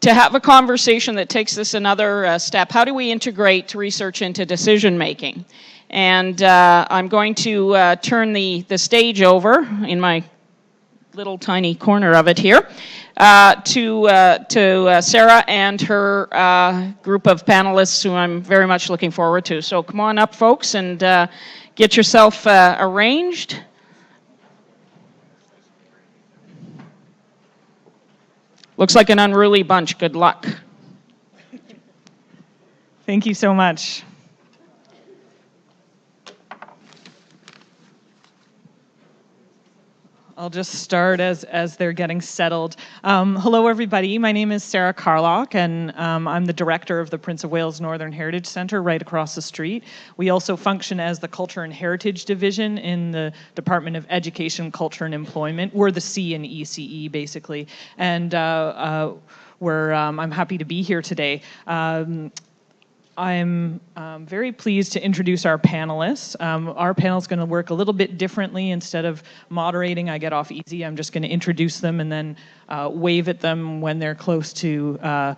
to have a conversation that takes this another step. How do we integrate research into decision making? And I'm going to turn the stage over in my little tiny corner of it here to Sarah and her group of panelists who I'm very much looking forward to. So come on up, folks, and get yourself arranged. Looks like an unruly bunch. Good luck. Thank you so much. I'll just start as they're getting settled. Hello, everybody. My name is Sarah Carr-Locke, and I'm the director of the Prince of Wales Northern Heritage Centre right across the street. We also function as the Culture and Heritage Division in the Department of Education, Culture and Employment. We're the C in ECE, basically. And I'm happy to be here today. I'm very pleased to introduce our panelists. Our panel is going to work a little bit differently. Instead of moderating, I get off easy. I'm just going to introduce them and then wave at them when they're close to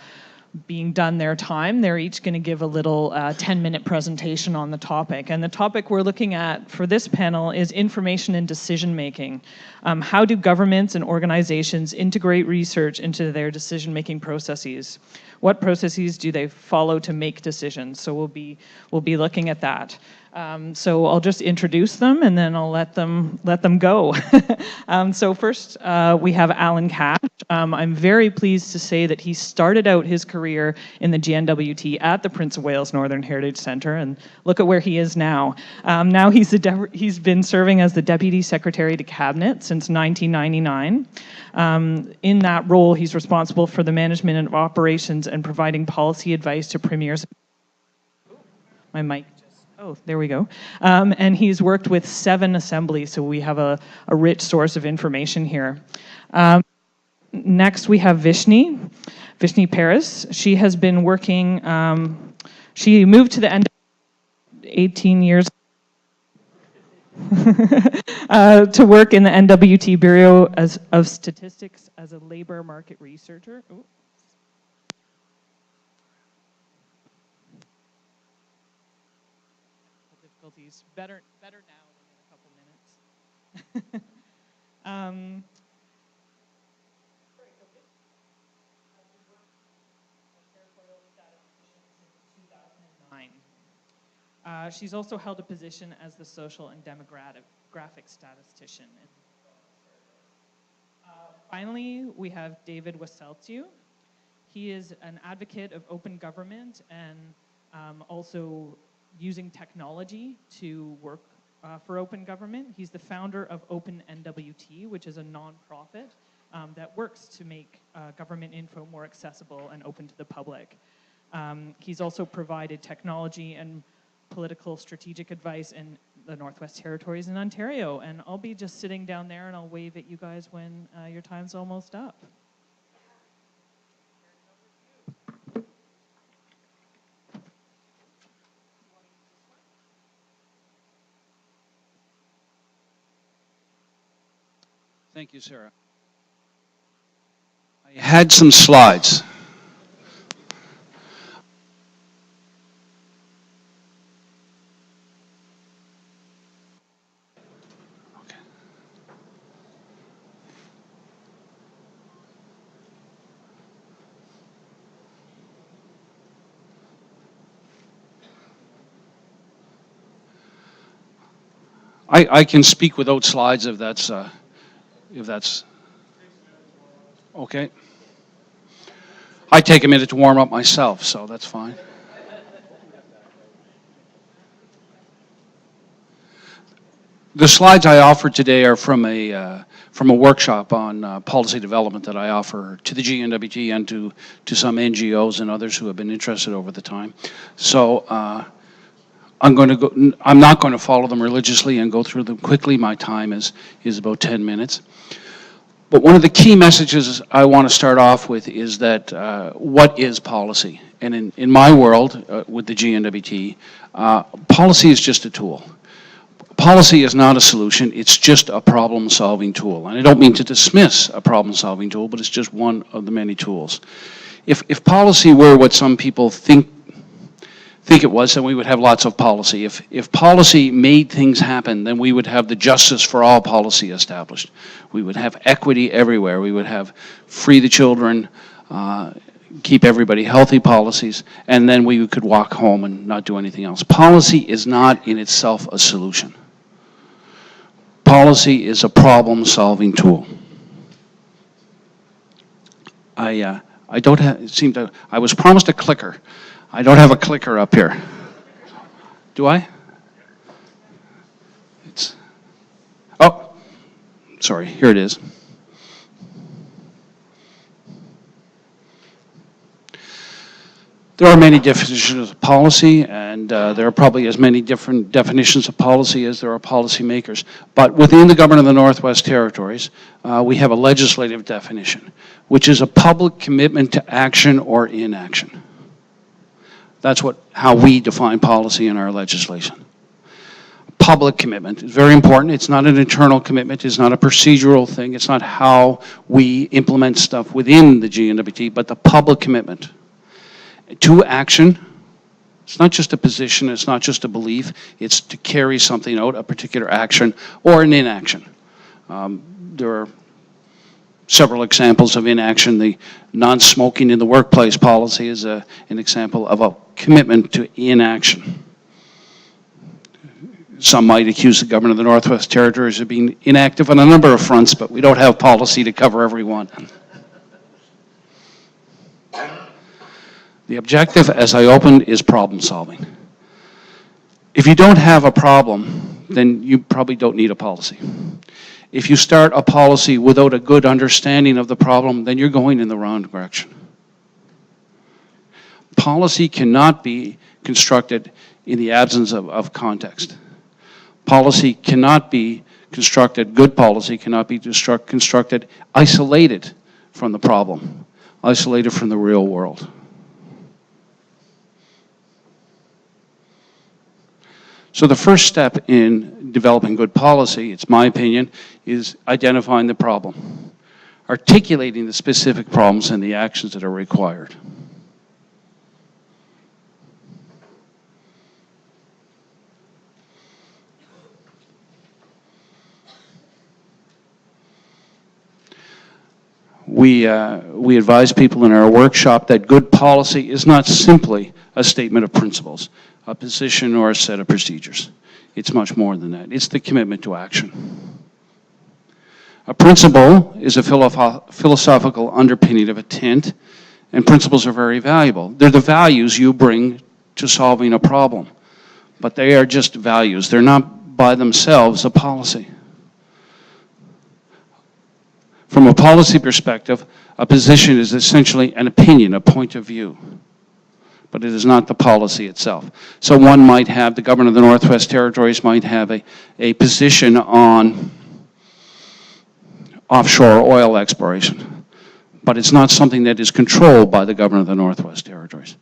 being done their time. They're each going to give a little 10-minute presentation on the topic. And the topic we're looking at for this panel is information and decision making. How do governments and organizations integrate research into their decision-making processes? What processes do they follow to make decisions? So we'll be looking at that. So I'll just introduce them and then I'll let them go. So first we have Alan Cash. I'm very pleased to say that he started out his career in the GNWT at the Prince of Wales Northern Heritage Centre, and look at where he is now. Now he's been serving as the Deputy Secretary to Cabinet since 1999. In that role, he's responsible for the management of operations and providing policy advice to premiers. My mic just, oh, there we go. And he's worked with 7 assemblies, so we have a rich source of information here. Next, we have Vishni Peeris. She has been working, she moved to the end of 18 years to work in the NWT Bureau of Statistics as a labor market researcher. Ooh. Difficulties. Better now than in a couple minutes. She's also held a position as the social and demographic statistician. Finally, we have David Wasylciw. He is an advocate of open government and also using technology to work for open government. He's the founder of Open-NWT, which is a nonprofit that works to make government info more accessible and open to the public. He's also provided technology and political strategic advice in the Northwest Territories in Ontario. And I'll be just sitting down there and I'll wave at you guys when your time's almost up. Thank you, Sarah. I had some slides. I can speak without slides if that's okay. I take a minute to warm up myself, so that's fine. The slides I offer today are from a workshop on policy development that I offer to the GNWT and to some NGOs and others who have been interested over the time. So I'm not going to follow them religiously and go through them quickly. My time is about 10 minutes. But one of the key messages I want to start off with is that what is policy? And in my world, with the GNWT, policy is just a tool. Policy is not a solution, it's just a problem-solving tool. And I don't mean to dismiss a problem-solving tool, but it's just one of the many tools. If policy were what some people think it was, then we would have lots of policy. If policy made things happen, then we would have the justice for all policy established. We would have equity everywhere. We would have free the children, keep everybody healthy policies, and then we could walk home and not do anything else. Policy is not in itself a solution. Policy is a problem-solving tool. I don't have, it seemed to, I was promised a clicker. I don't have a clicker up here. Do I? Oh, sorry, here it is. There are many definitions of policy, and there are probably as many different definitions of policy as there are policymakers. But within the Government of the Northwest Territories, we have a legislative definition, which is a public commitment to action or inaction. That's how we define policy in our legislation. Public commitment is very important. It's not an internal commitment. It's not a procedural thing. It's not how we implement stuff within the GNWT, but the public commitment to action. It's not just a position. It's not just a belief. It's to carry something out, a particular action or an inaction. There are several examples of inaction. The non-smoking in the workplace policy is an example of a commitment to inaction. Some might accuse the Government of the Northwest Territories of being inactive on a number of fronts, but we don't have policy to cover every one. The objective, as I opened, is problem solving. If you don't have a problem, then you probably don't need a policy. If you start a policy without a good understanding of the problem, then you're going in the wrong direction. Policy cannot be constructed in the absence of context. Policy cannot be constructed, good policy cannot be constructed isolated from the problem, isolated from the real world. So the first step in developing good policy, it's my opinion, is identifying the problem, articulating the specific problems and the actions that are required. We advise people in our workshop that good policy is not simply a statement of principles, a position or a set of procedures. It's much more than that. It's the commitment to action. A principle is a philosophical underpinning of intent, and principles are very valuable. They're the values you bring to solving a problem, but they are just values. They're not by themselves a policy. From a policy perspective, a position is essentially an opinion, a point of view, but it is not the policy itself. So one might have, the Government of the Northwest Territories might have a position on offshore oil exploration, but it's not something that is controlled by the Government of the Northwest Territories.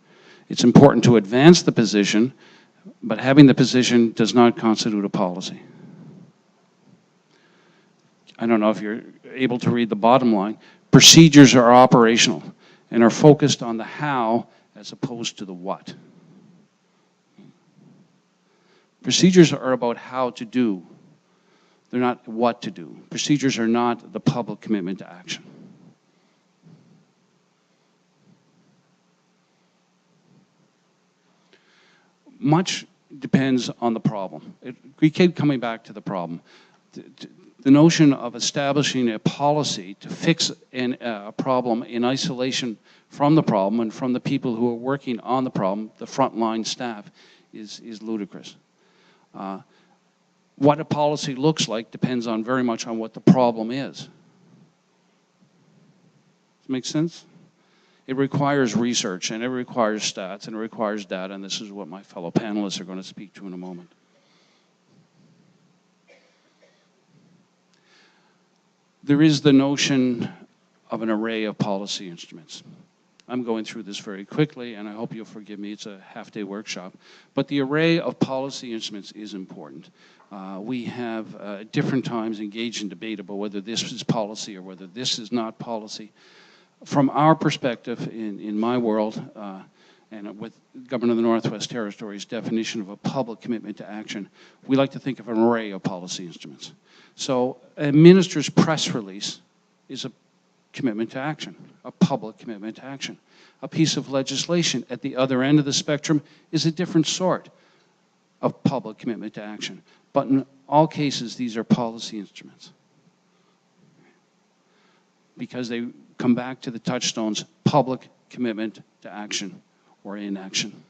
It's important to advance the position, but having the position does not constitute a policy. I don't know if you're able to read the bottom line. Procedures are operational and are focused on the how as opposed to the what. Procedures are about how to do. They're not what to do. Procedures are not the public commitment to action. Much depends on the problem. We keep coming back to the problem. The notion of establishing a policy to fix a problem in isolation from the problem and from the people who are working on the problem, the frontline staff, is ludicrous. What a policy looks like depends on very much on what the problem is. Does that make sense? It requires research, and it requires stats, and it requires data, and this is what my fellow panelists are going to speak to in a moment. There is the notion of an array of policy instruments. I'm going through this very quickly, and I hope you'll forgive me. It's a half-day workshop. But the array of policy instruments is important. We have at different times engaged in debate about whether this is policy or whether this is not policy. From our perspective, in my world, and with Government of the Northwest Territories' definition of a public commitment to action, we like to think of an array of policy instruments. So a minister's press release is a commitment to action, a public commitment to action. A piece of legislation at the other end of the spectrum is a different sort of public commitment to action. But in all cases, these are policy instruments, because they come back to the touchstones: public commitment to action or inaction.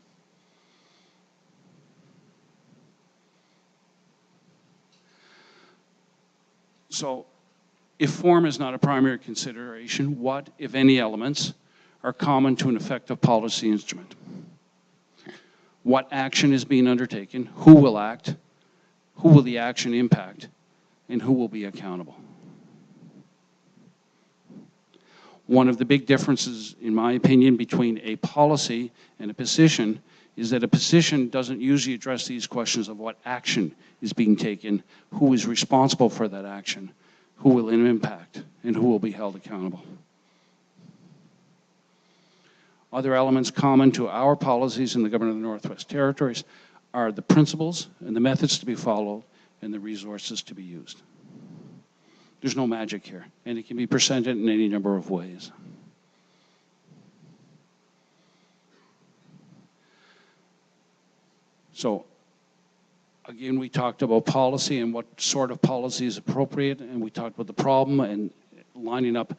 So, if form is not a primary consideration, what, if any, elements are common to an effective policy instrument? What action is being undertaken? Who will act? Who will the action impact? And who will be accountable? One of the big differences, in my opinion, between a policy and a position is that a position doesn't usually address these questions of what action is being taken, who is responsible for that action, who will it impact, and who will be held accountable. Other elements common to our policies in the Government of the Northwest Territories are the principles and the methods to be followed and the resources to be used. There's no magic here, and it can be presented in any number of ways. So, again, we talked about policy and what sort of policy is appropriate, and we talked about the problem and lining up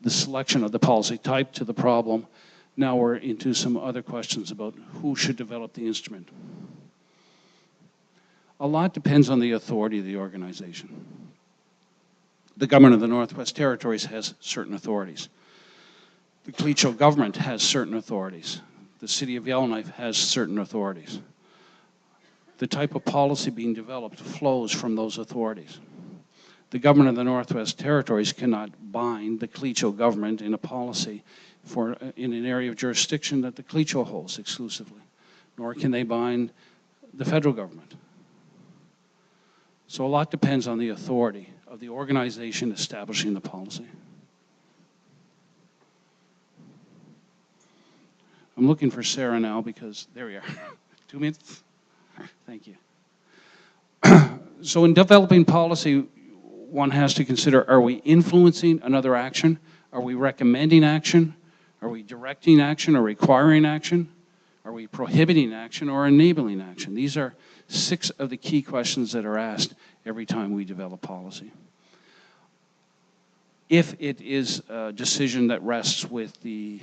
the selection of the policy type to the problem. Now we're into some other questions about who should develop the instrument. A lot depends on the authority of the organization. The Government of the Northwest Territories has certain authorities. The Clecho government has certain authorities. The City of Yellowknife has certain authorities. The type of policy being developed flows from those authorities. The Government of the Northwest Territories cannot bind the Clecho government in a policy in an area of jurisdiction that the Clecho holds exclusively, nor can they bind the federal government. So a lot depends on the authority of the organization establishing the policy. I'm looking for Sarah now because, there we are. 2 minutes? Thank you. So in developing policy, one has to consider, are we influencing another action? Are we recommending action? Are we directing action or requiring action? Are we prohibiting action or enabling action? These are 6 of the key questions that are asked every time we develop policy. If it is a decision that rests with the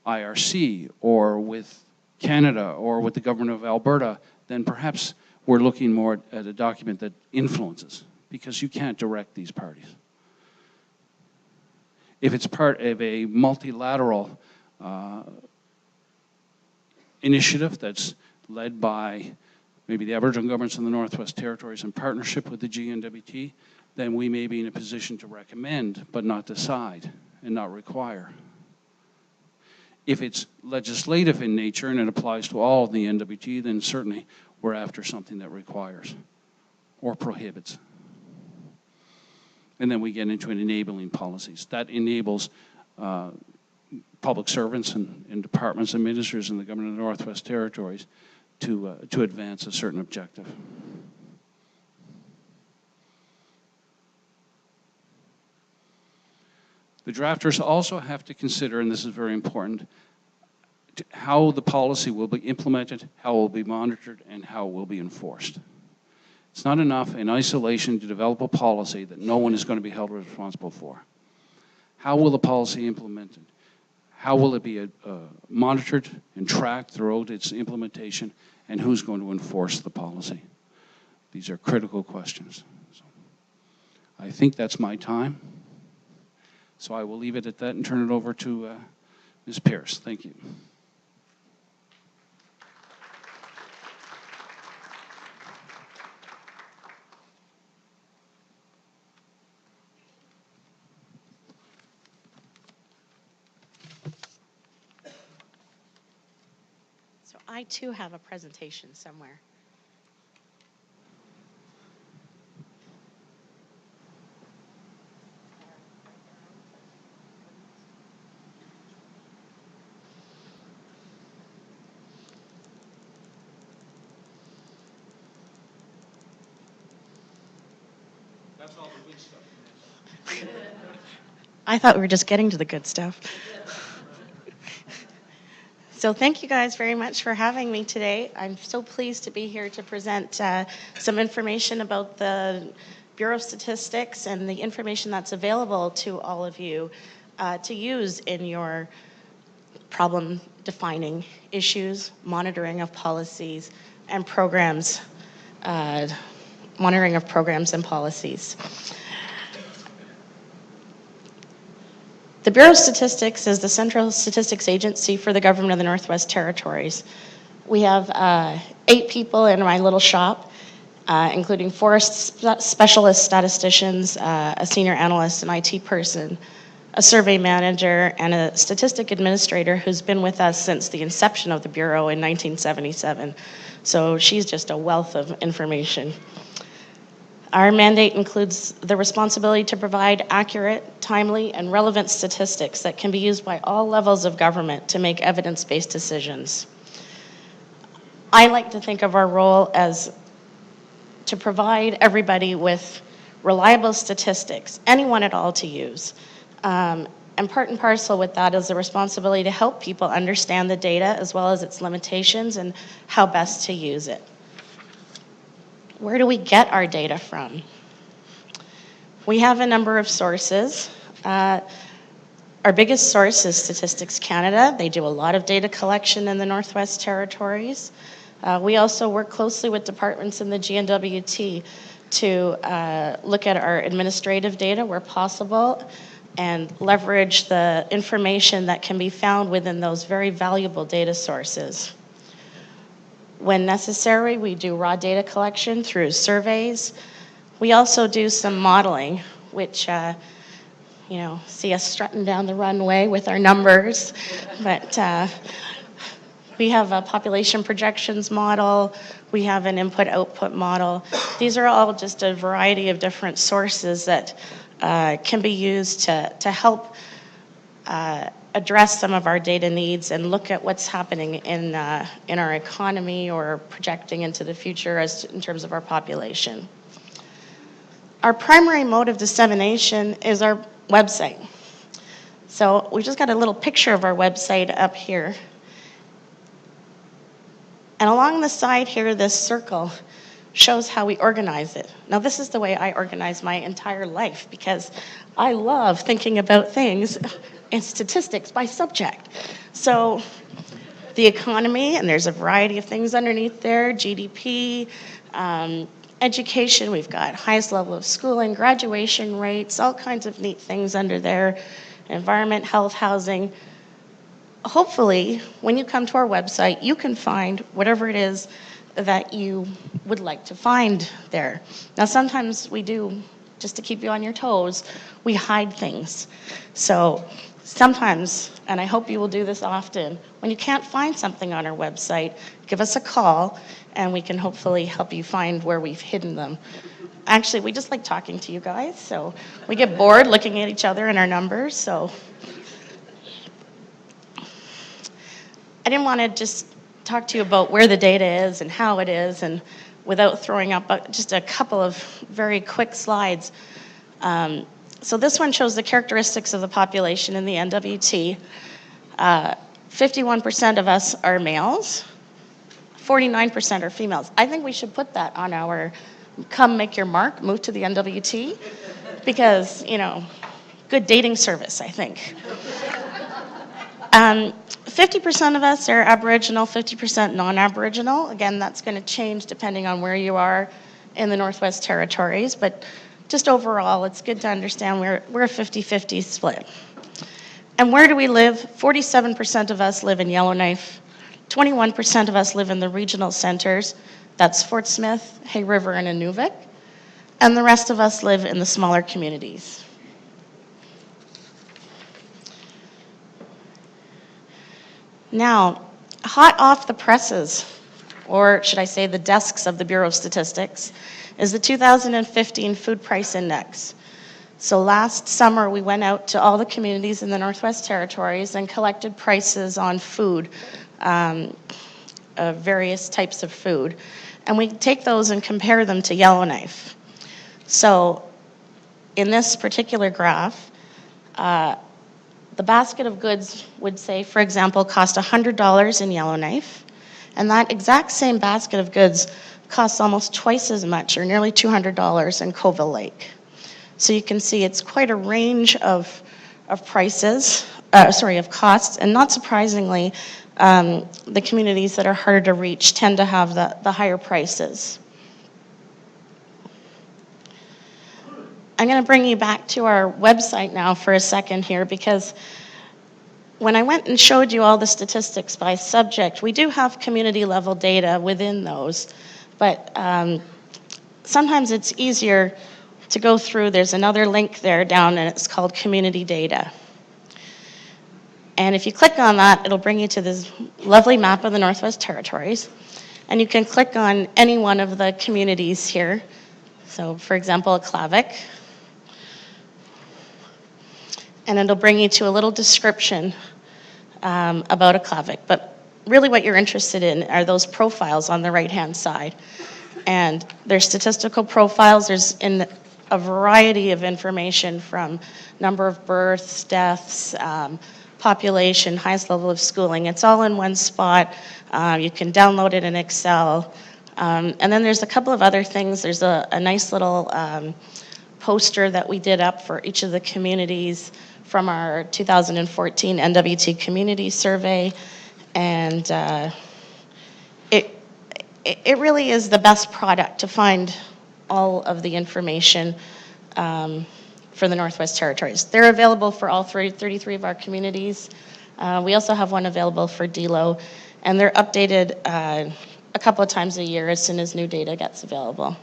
IRC or with Canada or with the Government of Alberta, then perhaps we're looking more at a document that influences, because you can't direct these parties. If it's part of a multilateral initiative that's led by maybe the Aboriginal governments in the Northwest Territories in partnership with the GNWT, then we may be in a position to recommend but not decide and not require. If it's legislative in nature and it applies to all of the NWT, then certainly we're after something that requires or prohibits. And then we get into enabling policies. That enables public servants and departments and ministers in the Government of the Northwest Territories to advance a certain objective. The drafters also have to consider, and this is very important, how the policy will be implemented, how it will be monitored, and how it will be enforced. It's not enough in isolation to develop a policy that no one is going to be held responsible for. How will the policy be implemented? How will it be monitored and tracked throughout its implementation? And who's going to enforce the policy? These are critical questions. So I think that's my time. So I will leave it at that and turn it over to Ms. Peeris. Thank you. So I too have a presentation somewhere. That's all the good stuff. I thought we were just getting to the good stuff. So thank you guys very much for having me today. I'm so pleased to be here to present some information about the Bureau of Statistics and the information that's available to all of you to use in your problem defining issues, monitoring of policies and programs, monitoring of programs and policies. The Bureau of Statistics is the central statistics agency for the government of the Northwest Territories. We have 8 people in my little shop, including 4 specialist statisticians, a senior analyst, an IT person, a survey manager, and a statistic administrator who's been with us since the inception of the Bureau in 1977. So she's just a wealth of information. Our mandate includes the responsibility to provide accurate, timely, and relevant statistics that can be used by all levels of government to make evidence-based decisions. I like to think of our role as to provide everybody with reliable statistics, anyone at all to use. And part and parcel with that is the responsibility to help people understand the data as well as its limitations and how best to use it. Where do we get our data from? We have a number of sources. Our biggest source is Statistics Canada. They do a lot of data collection in the Northwest Territories. We also work closely with departments in the GNWT to look at our administrative data where possible and leverage the information that can be found within those very valuable data sources. When necessary, we do raw data collection through surveys. We also do some modeling, which, see us strutting down the runway with our numbers. But we have a population projections model. We have an input-output model. These are all just a variety of different sources that can be used to help address some of our data needs and look at what's happening in our economy or projecting into the future in terms of our population. Our primary mode of dissemination is our website. So we just got a little picture of our website up here. And along the side here, this circle shows how we organize it. Now this is the way I organize my entire life because I love thinking about things and statistics by subject. So the economy, and there's a variety of things underneath there, GDP, education, we've got highest level of schooling, graduation rates, all kinds of neat things under there, environment, health, housing. Hopefully, when you come to our website, you can find whatever it is that you would like to find there. Now sometimes we do, just to keep you on your toes, we hide things. So sometimes, and I hope you will do this often, when you can't find something on our website, give us a call and we can hopefully help you find where we've hidden them. Actually, we just like talking to you guys, so we get bored looking at each other and our numbers, so. I didn't want to just talk to you about where the data is and how it is, and without throwing up just a couple of very quick slides. So this one shows the characteristics of the population in the NWT. 51% of us are males, 49% are females. I think we should put that on our come make your mark, move to the NWT, because, good dating service, I think. 50% of us are Aboriginal, 50% non-Aboriginal. Again, that's going to change depending on where you are in the Northwest Territories, but just overall, it's good to understand we're a 50-50 split. And where do we live? 47% of us live in Yellowknife, 21% of us live in the regional centers. That's Fort Smith, Hay River, and Inuvik. And the rest of us live in the smaller communities. Now, hot off the presses, or should I say the desks of the Bureau of Statistics, is the 2015 Food Price Index. So last summer, we went out to all the communities in the Northwest Territories and collected prices on food, various types of food. And we take those and compare them to Yellowknife. So in this particular graph, the basket of goods would say, for example, cost $100 in Yellowknife, and that exact same basket of goods costs almost twice as much, or nearly $200 in Coville Lake. So you can see it's quite a range of prices, of costs, and not surprisingly, the communities that are harder to reach tend to have the higher prices. I'm going to bring you back to our website now for a second here, because when I went and showed you all the statistics by subject, we do have community level data within those, but sometimes it's easier to go through. There's another link there down, and it's called Community Data. And if you click on that, it'll bring you to this lovely map of the Northwest Territories, and you can click on any one of the communities here. So, for example, Aklavik. And it'll bring you to a little description about Aklavik. But really what you're interested in are those profiles on the right-hand side. And there's statistical profiles. There's in a variety of information from number of births, deaths, population, highest level of schooling. It's all in one spot. You can download it in Excel. And then there's a couple of other things. There's a nice little poster that we did up for each of the communities from our 2014 NWT Community Survey, and it really is the best product to find all of the information for the Northwest Territories. They're available for all 33 of our communities. We also have one available for DLO, and they're updated a couple of times a year as soon as new data gets available.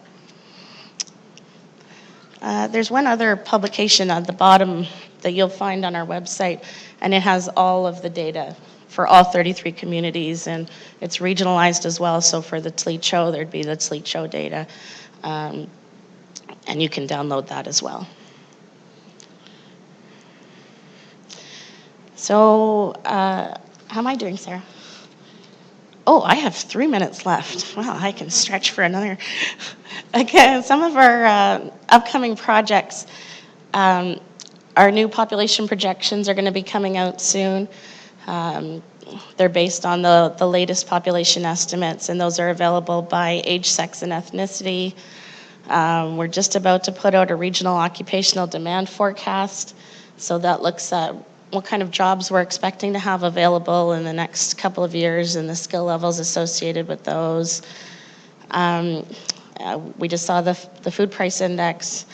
There's one other publication at the bottom that you'll find on our website, and it has all of the data for all 33 communities, and it's regionalized as well. So for the Tlechot, there'd be the Tlechot data, and you can download that as well. So how am I doing, Sarah? Oh, I have 3 minutes left. Wow, I can stretch for another. Okay, some of our upcoming projects, our new population projections are going to be coming out soon. They're based on the latest population estimates, and those are available by age, sex, and ethnicity. We're just about to put out a regional occupational demand forecast. So that looks at what kind of jobs we're expecting to have available in the next couple of years and the skill levels associated with those. We just saw the food price index.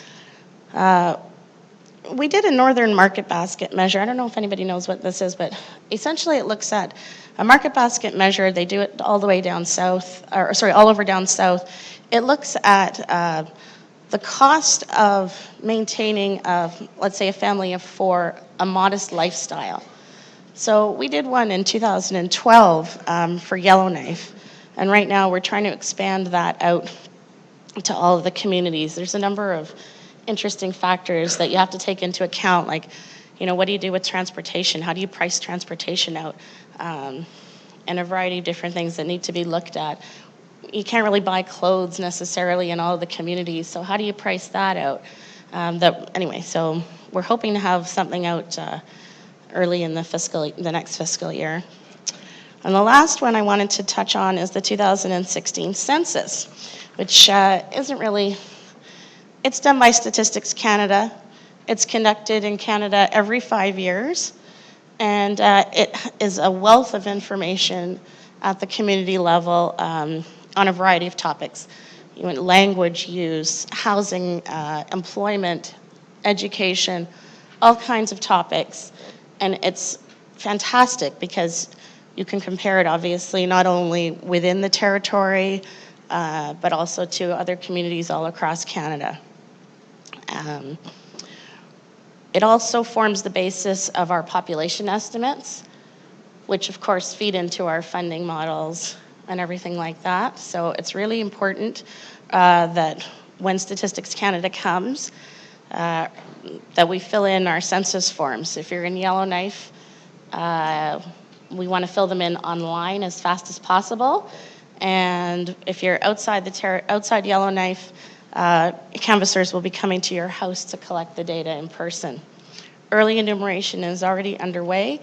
We did a northern market basket measure. I don't know if anybody knows what this is, but essentially it looks at a market basket measure. They do it all the way down south, or sorry, all over down south. It looks at the cost of maintaining, let's say, a family of four, a modest lifestyle. So we did one in 2012 for Yellowknife, and right now we're trying to expand that out to all of the communities. There's a number of interesting factors that you have to take into account, like, you know, what do you do with transportation? How do you price transportation out? And a variety of different things that need to be looked at. You can't really buy clothes necessarily in all of the communities, so how do you price that out? Anyway, so we're hoping to have something out early in the next fiscal year. And the last one I wanted to touch on is the 2016 census, which isn't really, it's done by Statistics Canada. It's conducted in Canada every 5 years, and it is a wealth of information at the community level on a variety of topics. You know, language use, housing, employment, education, all kinds of topics. And it's fantastic because you can compare it, obviously, not only within the territory, but also to other communities all across Canada. It also forms the basis of our population estimates. which of course feed into our funding models and everything like that. So it's really important that when Statistics Canada comes, that we fill in our census forms. If you're in Yellowknife, we want to fill them in online as fast as possible. And if you're outside outside Yellowknife, canvassers will be coming to your house to collect the data in person. Early enumeration is already underway,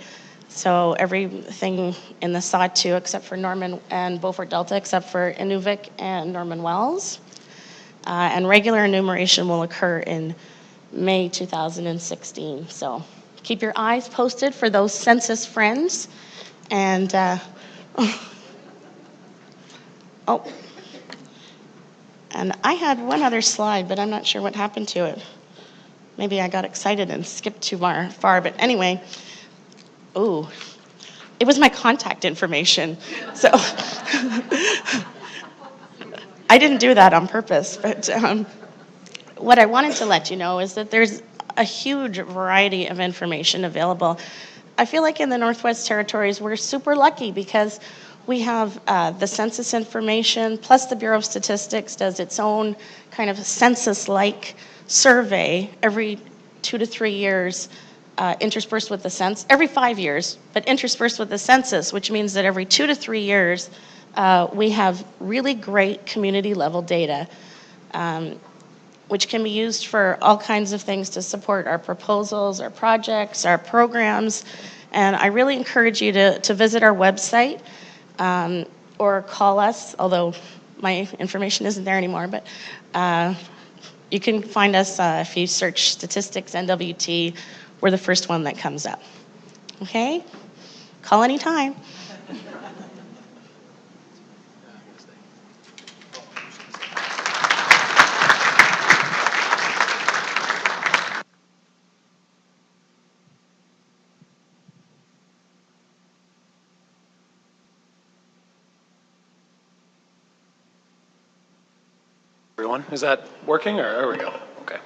so everything in the Statistician except for Norman and Beaufort Delta, except for Inuvik and Norman Wells. And regular enumeration will occur in May 2016. So keep your eyes posted for those census friends. And, and I had one other slide, but I'm not sure what happened to it. Maybe I got excited and skipped too far, but anyway. Ooh, it was my contact information. So I didn't do that on purpose, but what I wanted to let you know is that there's a huge variety of information available. I feel like in the Northwest Territories, we're super lucky because we have the census information, plus the Bureau of Statistics does its own kind of census-like survey every 2 to 3 years, interspersed with the census, every 5 years, but interspersed with the census, which means that every 2 to 3 years, we have really great community-level data, which can be used for all kinds of things to support our proposals, our projects, our programs. And I really encourage you to visit our website or call us, although my information isn't there anymore, but you can find us if you search Statistics NWT. We're the first one that comes up. Okay? Call anytime. Everyone, is that working, or there we go? Okay.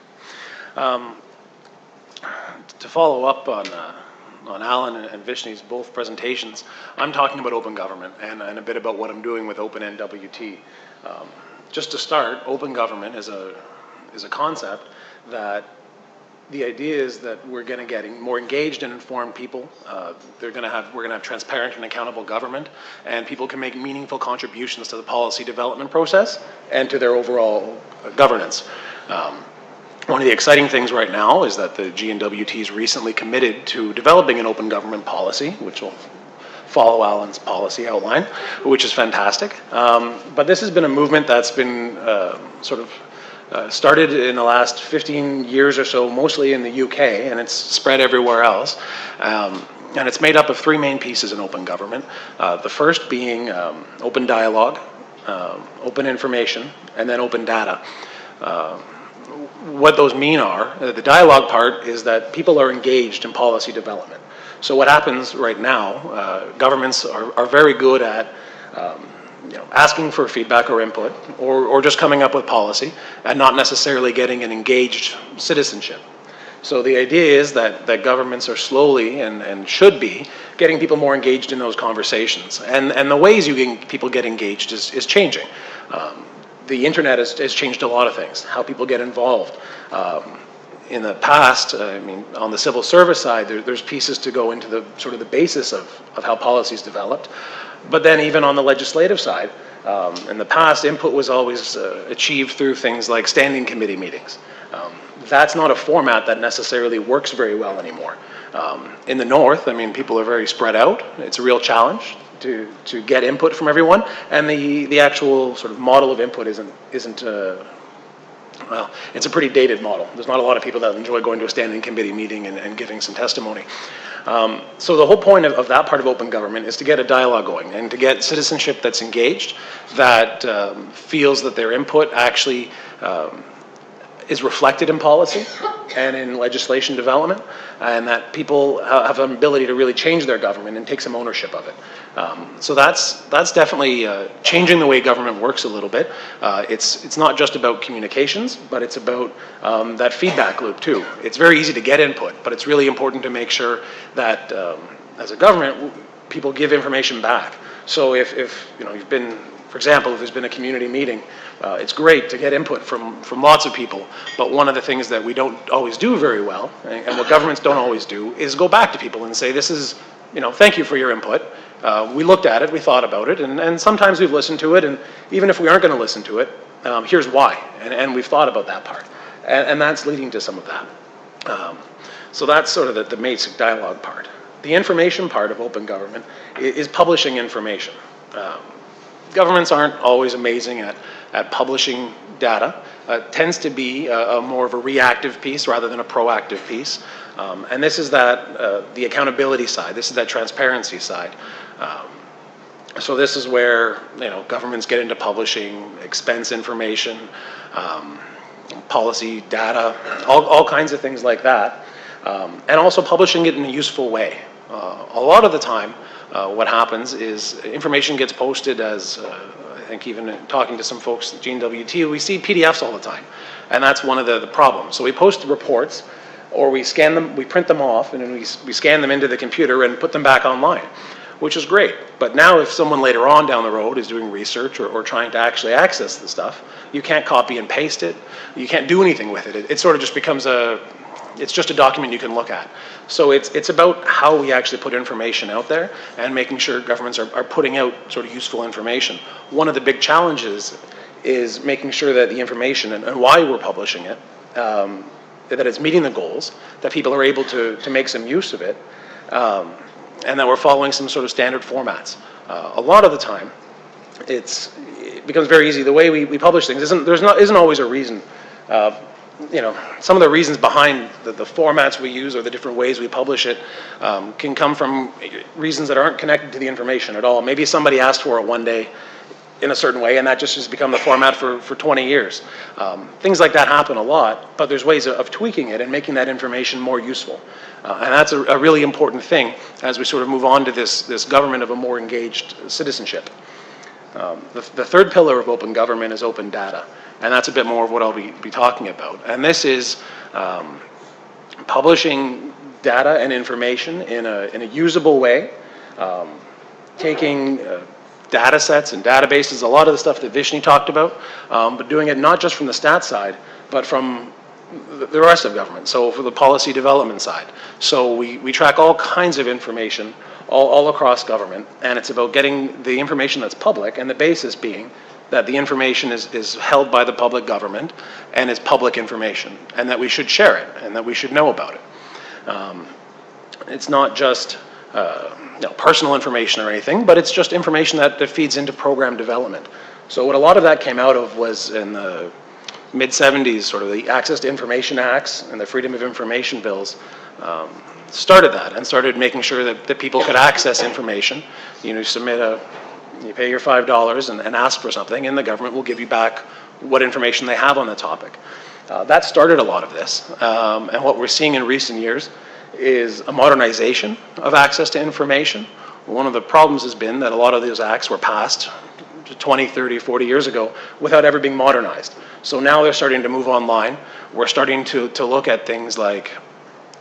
To follow up on Alan and Vishni's both presentations, I'm talking about open government and a bit about what I'm doing with Open NWT. Just to start, open government is a concept that the idea is that we're going to get more engaged and informed people. We're going to have transparent and accountable government, and people can make meaningful contributions to the policy development process and to their overall governance. One of the exciting things right now is that the GNWT is recently committed to developing an open government policy, which will follow Alan's policy outline, which is fantastic. But this has been a movement that's been started in the last 15 years or so, mostly in the UK, and it's spread everywhere else. And it's made up of 3 main pieces in open government. The first being open dialogue, open information, and then open data. What those mean are, the dialogue part is that people are engaged in policy development. So what happens right now, governments are very good at asking for feedback or input, or just coming up with policy, and not necessarily getting an engaged citizenship. So the idea is that governments are slowly, and should be, getting people more engaged in those conversations. And the ways people get engaged is changing. The internet has changed a lot of things, how people get involved. In the past, on the civil service side, there's pieces to go into the basis of how policy is developed. But then even on the legislative side, in the past, input was always achieved through things like standing committee meetings. That's not a format that necessarily works very well anymore. In the North, people are very spread out. It's a real challenge to get input from everyone, and the actual sort of model of input isn't well, it's a pretty dated model. There's not a lot of people that enjoy going to a standing committee meeting and giving some testimony. So the whole point of that part of open government is to get a dialogue going and to get citizenship that's engaged, that feels that their input actually is reflected in policy and in legislation development, and that people have an ability to really change their government and take some ownership of it. So that's definitely changing the way government works a little bit. It's not just about communications, but it's about that feedback loop too. It's very easy to get input, but it's really important to make sure that as a government, people give information back. So if you've been, for example, if there's been a community meeting, it's great to get input from lots of people, but one of the things that we don't always do very well, and what governments don't always do, is go back to people and say, this is, thank you for your input. We looked at it, we thought about it, and sometimes we've listened to it, and even if we aren't going to listen to it, here's why, and we've thought about that part. And that's leading to some of that. So that's sort of the basic dialogue part. The information part of open government is publishing information. Governments aren't always amazing at publishing data. It tends to be more of a reactive piece rather than a proactive piece. And this is the accountability side. This is that transparency side. So this is where governments get into publishing expense information, policy data, all kinds of things like that, and also publishing it in a useful way. A lot of the time, what happens is information gets posted as, I think even talking to some folks at GNWT, we see PDFs all the time, and that's one of the problems. So we post reports, or we scan them, we print them off, and then we scan them into the computer and put them back online, which is great. But now if someone later on down the road is doing research or trying to actually access the stuff, you can't copy and paste it. You can't do anything with it. It sort of just becomes it's just a document you can look at. So it's about how we actually put information out there and making sure governments are putting out sort of useful information. One of the big challenges is making sure that the information and why we're publishing it, that it's meeting the goals, that people are able to make some use of it, and that we're following some sort of standard formats. A lot of the time, it becomes very easy. The way we publish things isn't always a reason. Some of the reasons behind the formats we use or the different ways we publish it can come from reasons that aren't connected to the information at all. Maybe somebody asked for it one day in a certain way, and that just has become the format for 20 years. Things like that happen a lot, but there's ways of tweaking it and making that information more useful. And that's a really important thing as we sort of move on to this government of a more engaged citizenship. The third pillar of open government is open data, and that's a bit more of what I'll be talking about. And this is publishing data and information in a usable way, taking data sets and databases, a lot of the stuff that Vishni talked about, but doing it not just from the stats side, but from the rest of government, so for the policy development side. So we track all kinds of information all across government, and it's about getting the information that's public, and the basis being that the information is held by the public government and is public information, and that we should share it, and that we should know about it. It's not just personal information or anything, but it's just information that feeds into program development. So what a lot of that came out of was in the mid-70s, sort of the Access to Information Acts and the Freedom of Information bills started that and started making sure that people could access information. You pay your $5 and ask for something, and the government will give you back what information they have on the topic. That started a lot of this, and what we're seeing in recent years is a modernization of access to information. One of the problems has been that a lot of those acts were passed 20, 30, 40 years ago without ever being modernized. So now they're starting to move online. We're starting to look at things like,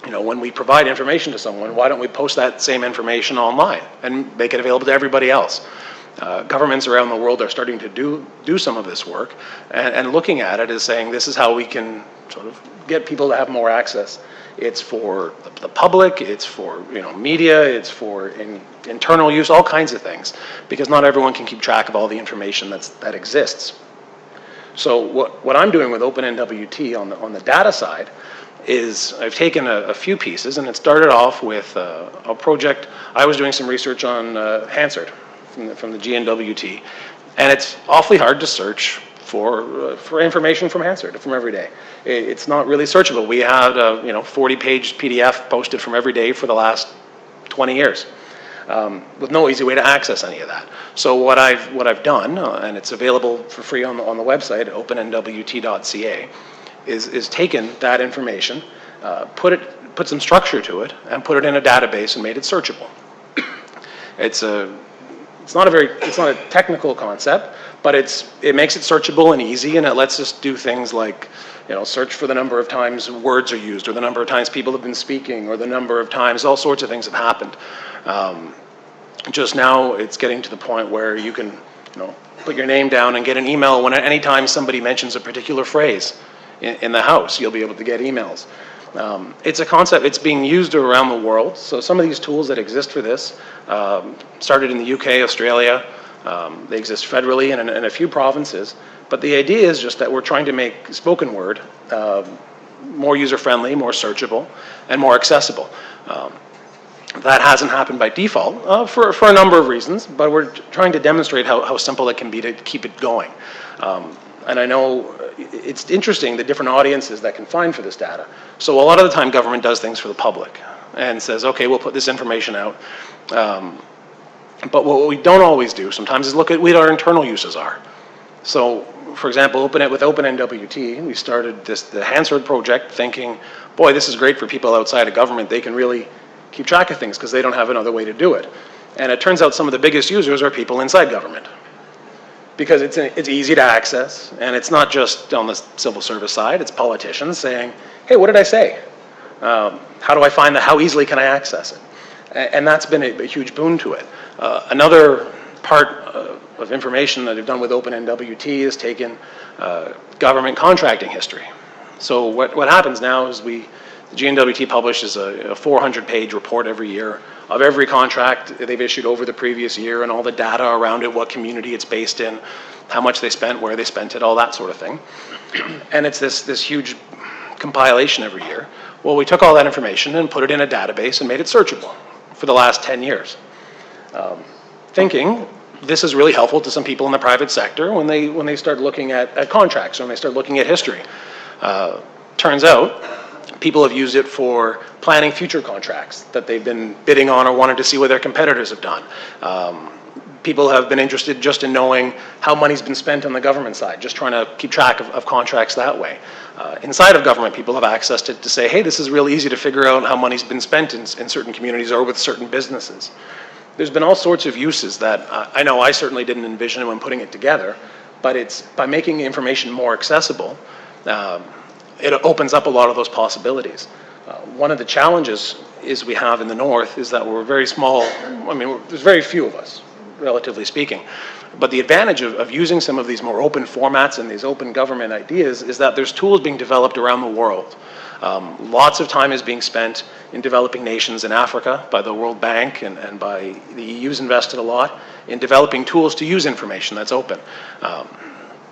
when we provide information to someone, why don't we post that same information online and make it available to everybody else? Governments around the world are starting to do some of this work and looking at it as saying this is how we can sort of get people to have more access. It's for the public, it's for media, it's for internal use, all kinds of things, because not everyone can keep track of all the information that exists. So what I'm doing with OpenNWT on the data side is I've taken a few pieces, and it started off with a project. I was doing some research on Hansard from the GNWT, and it's awfully hard to search for information from Hansard from every day. It's not really searchable. We had a 40-page PDF posted from every day for the last 20 years, with no easy way to access any of that. So what I've done, and it's available for free on the website, opennwt.ca, is taken that information, put some structure to it, and put it in a database and made it searchable. It's not a technical concept, but it makes it searchable and easy, and it lets us do things like search for the number of times words are used, or the number of times people have been speaking, or the number of times all sorts of things have happened. just now it's getting to the point where you can, put your name down and get an email when anytime somebody mentions a particular phrase in the House, you'll be able to get emails. It's a concept, it's being used around the world. So some of these tools that exist for this started in the UK, Australia. They exist federally in a few provinces. But the idea is just that we're trying to make spoken word more user-friendly, more searchable, and more accessible. That hasn't happened by default for a number of reasons, but we're trying to demonstrate how simple it can be to keep it going. And I know it's interesting the different audiences that can find for this data. So a lot of the time government does things for the public and says, okay, we'll put this information out. But what we don't always do sometimes is look at what our internal uses are. So, for example, with Open-NWT, we started the Hansard project thinking, boy, this is great for people outside of government. They can really keep track of things because they don't have another way to do it. And it turns out some of the biggest users are people inside government because it's easy to access, and it's not just on the civil service side, it's politicians saying, hey, what did I say? How do I find that? How easily can I access it? And that's been a huge boon to it. Another part of information that they've done with Open-NWT is taken government contracting history. So what happens now is the GNWT publishes a 400-page report every year of every contract they've issued over the previous year and all the data around it, what community it's based in, how much they spent, where they spent it, all that sort of thing. And it's this huge compilation every year. Well, we took all that information and put it in a database and made it searchable for the last 10 years. Thinking this is really helpful to some people in the private sector when they start looking at contracts or when they start looking at history. Turns out people have used it for planning future contracts that they've been bidding on or wanted to see what their competitors have done. People have been interested just in knowing how money's been spent on the government side, just trying to keep track of contracts that way. Inside of government, people have accessed it to say, hey, this is really easy to figure out how money's been spent in certain communities or with certain businesses. There's been all sorts of uses that I know I certainly didn't envision when putting it together, but it's by making information more accessible, it opens up a lot of those possibilities. One of the challenges we have in the North is that we're very small. I mean, there's very few of us, relatively speaking. But the advantage of using some of these more open formats and these open government ideas is that there's tools being developed around the world. Lots of time is being spent in developing nations in Africa by the World Bank and by the EU's invested a lot in developing tools to use information that's open.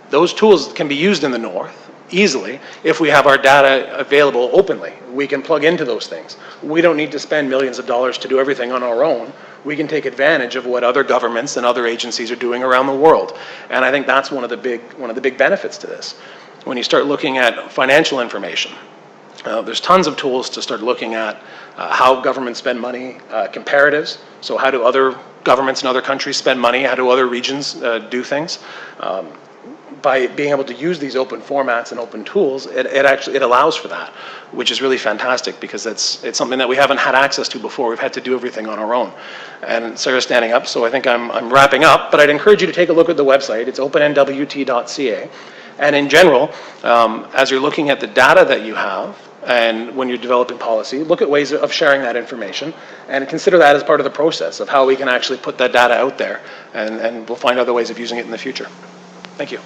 Those tools can be used in the North easily if we have our data available openly. We can plug into those things. We don't need to spend millions of dollars to do everything on our own. We can take advantage of what other governments and other agencies are doing around the world. And I think that's one of the big benefits to this. When you start looking at financial information, there's tons of tools to start looking at how governments spend money, comparatives. So how do other governments in other countries spend money? How do other regions do things? By being able to use these open formats and open tools, it allows for that, which is really fantastic because it's something that we haven't had access to before. We've had to do everything on our own. And Sarah's standing up, so I think I'm wrapping up, but I'd encourage you to take a look at the website. It's opennwt.ca. And in general, as you're looking at the data that you have, and when you're developing policy, look at ways of sharing that information and consider that as part of the process of how we can actually put that data out there, and we'll find other ways of using it in the future. Thank you.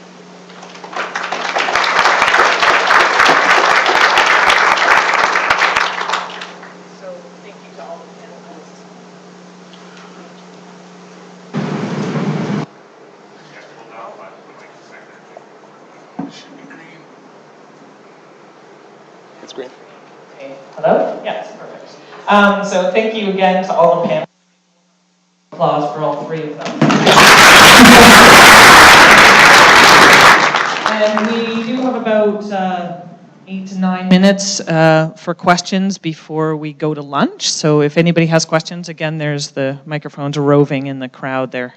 It's green. Okay. Hello? Yes, perfect. So thank you again to all the panelists. Applause for all three of them. And we do have about 8 to 9 minutes for questions before we go to lunch. So if anybody has questions, again, there's the microphones roving in the crowd there.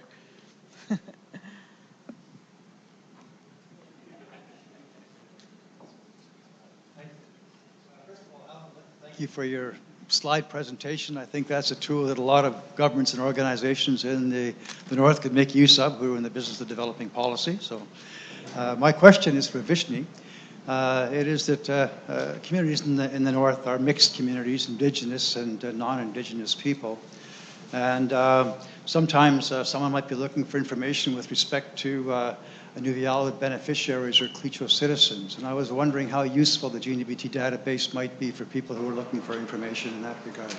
Thank you for your slide presentation. I think that's a tool that a lot of governments and organizations in the North could make use of who are in the business of developing policy. So my question is for Vishni. It is that communities in the North are mixed communities, Indigenous and non-Indigenous people. And sometimes someone might be looking for information with respect to Inuvialuit beneficiaries or Clicho citizens. And I was wondering how useful the GNWT database might be for people who are looking for information in that regard.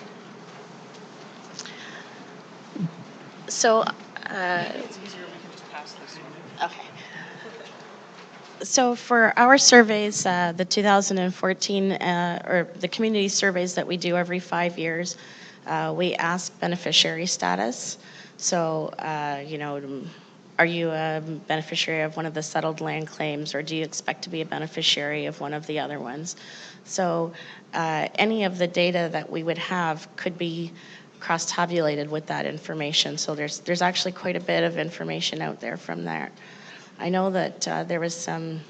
So, okay. So for our surveys, the 2014, or the community surveys that we do every 5 years, we ask beneficiary status. So, you know, are you a beneficiary of one of the settled land claims, or do you expect to be a beneficiary of one of the other ones? So any of the data that we would have could be cross-tabulated with that information. So there's actually quite a bit of information out there from there. I know that there was some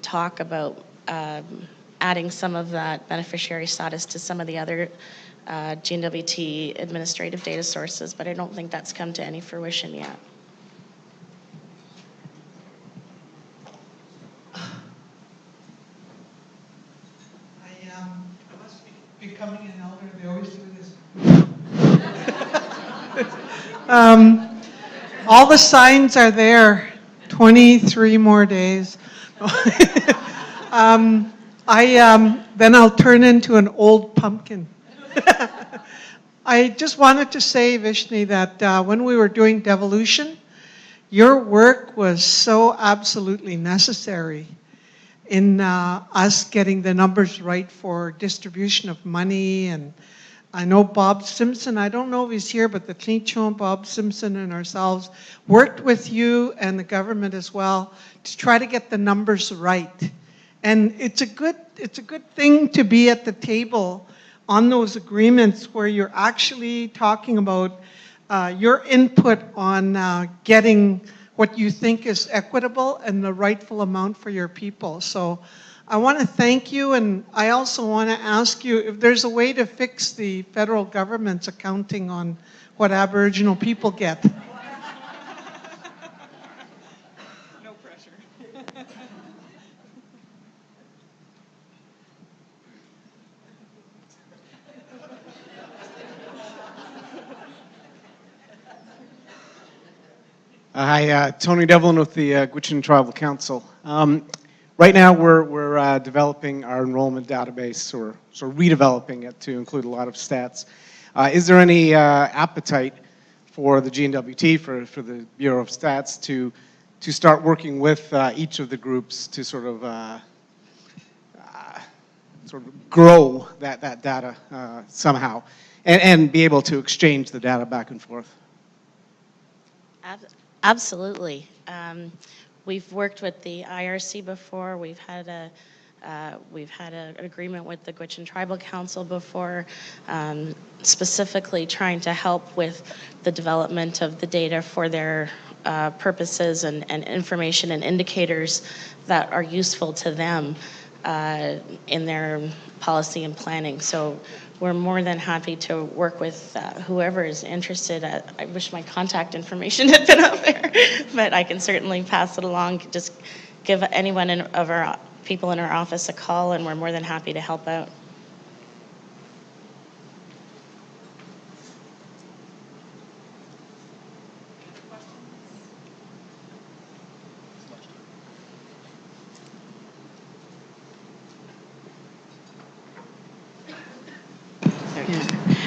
talk about adding some of that beneficiary status to some of the other GNWT administrative data sources, but I don't think that's come to any fruition yet. I must be becoming an elder. They always do this. All the signs are there. 23 more days. Then I'll turn into an old pumpkin. I just wanted to say, Vishni, that when we were doing devolution, your work was so absolutely necessary in us getting the numbers right for distribution of money. And I know Bob Simpson, I don't know if he's here, but the Clicho, Bob Simpson and ourselves worked with you and the government as well to try to get the numbers right. And it's a good thing to be at the table on those agreements where you're actually talking about your input on getting what you think is equitable and the rightful amount for your people. So I want to thank you, and I also want to ask you if there's a way to fix the federal government's accounting on what Aboriginal people get. No pressure. Hi, Tony Devlin with the Gwich'in Tribal Council. Right now we're developing our enrollment database, or redeveloping it to include a lot of stats. Is there any appetite for the GNWT, for the Bureau of Stats, to start working with each of the groups to sort of grow that data somehow, and be able to exchange the data back and forth? Absolutely. We've worked with the IRC before. We've had an agreement with the Gwich'in Tribal Council before, specifically trying to help with the development of the data for their purposes and information and indicators that are useful to them in their policy and planning. So we're more than happy to work with whoever is interested. I wish my contact information had been out there, but I can certainly pass it along. Just give anyone of our people in our office a call, and we're more than happy to help out.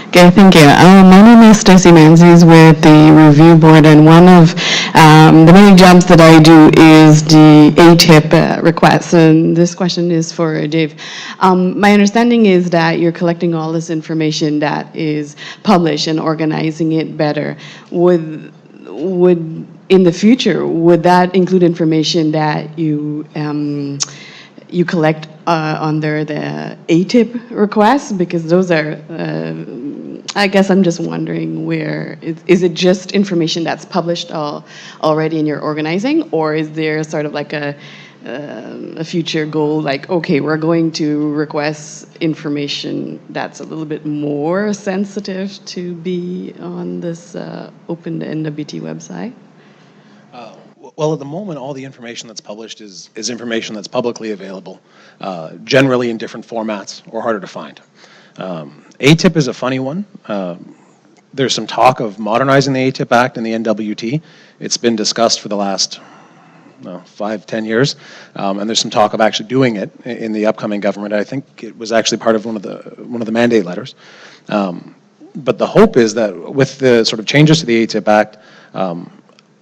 Okay, thank you. My name is Stacey Menzies with the Review Board, and one of the many jobs that I do is the ATIP request, and this question is for Dave. My understanding is that you're collecting all this information that is published and organizing it better. Would in the future, would that include information that you collect under the ATIP requests? Because those are, I guess I'm just wondering, where, is it just information that's published already in your organizing, or is there sort of like a future goal, like, okay, we're going to request information that's a little bit more sensitive to be on this open NWT website? Well, at the moment, all the information that's published is information that's publicly available, generally in different formats or harder to find. ATIP is a funny one. there's some talk of modernizing the ATIP Act and the NWT. It's been discussed for the last 5-10 years, and there's some talk of actually doing it in the upcoming government. I think it was actually part of one of the mandate letters. But the hope is that with the sort of changes to the ATIP Act,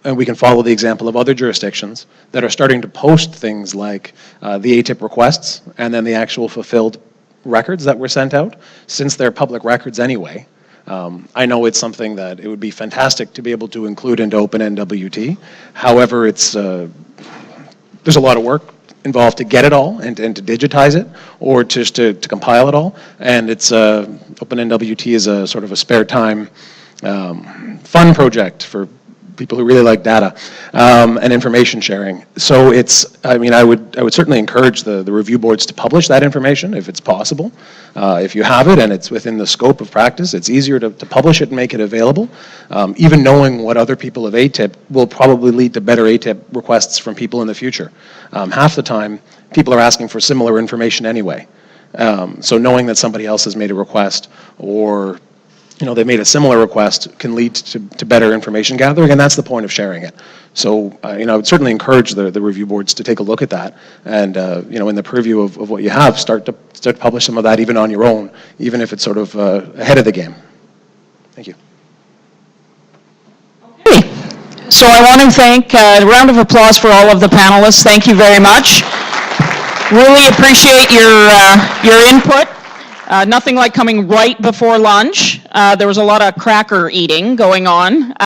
and we can follow the example of other jurisdictions that are starting to post things like the ATIP requests and then the actual fulfilled records that were sent out, since they're public records anyway. I know it's something that it would be fantastic to be able to include into Open NWT. However, it's there's a lot of work involved to get it all and to digitize it, or just to compile it all. And it's Open NWT is a sort of a spare time fun project for people who really like data and information sharing. So it's, I mean, I would certainly encourage the review boards to publish that information if it's possible. If you have it and it's within the scope of practice, it's easier to publish it and make it available. Even knowing what other people have ATIP will probably lead to better ATIP requests from people in the future. Half the time, people are asking for similar information anyway. So knowing that somebody else has made a request, or they made a similar request, can lead to better information gathering, and that's the point of sharing it. So, I would certainly encourage the review boards to take a look at that, and, in the purview of what you have, start to publish some of that even on your own, even if it's sort of ahead of the game. Thank you. Okay. So I want to thank, a round of applause for all of the panelists. Thank you very much. Really appreciate your input. Nothing like coming right before lunch. There was a lot of cracker eating going on.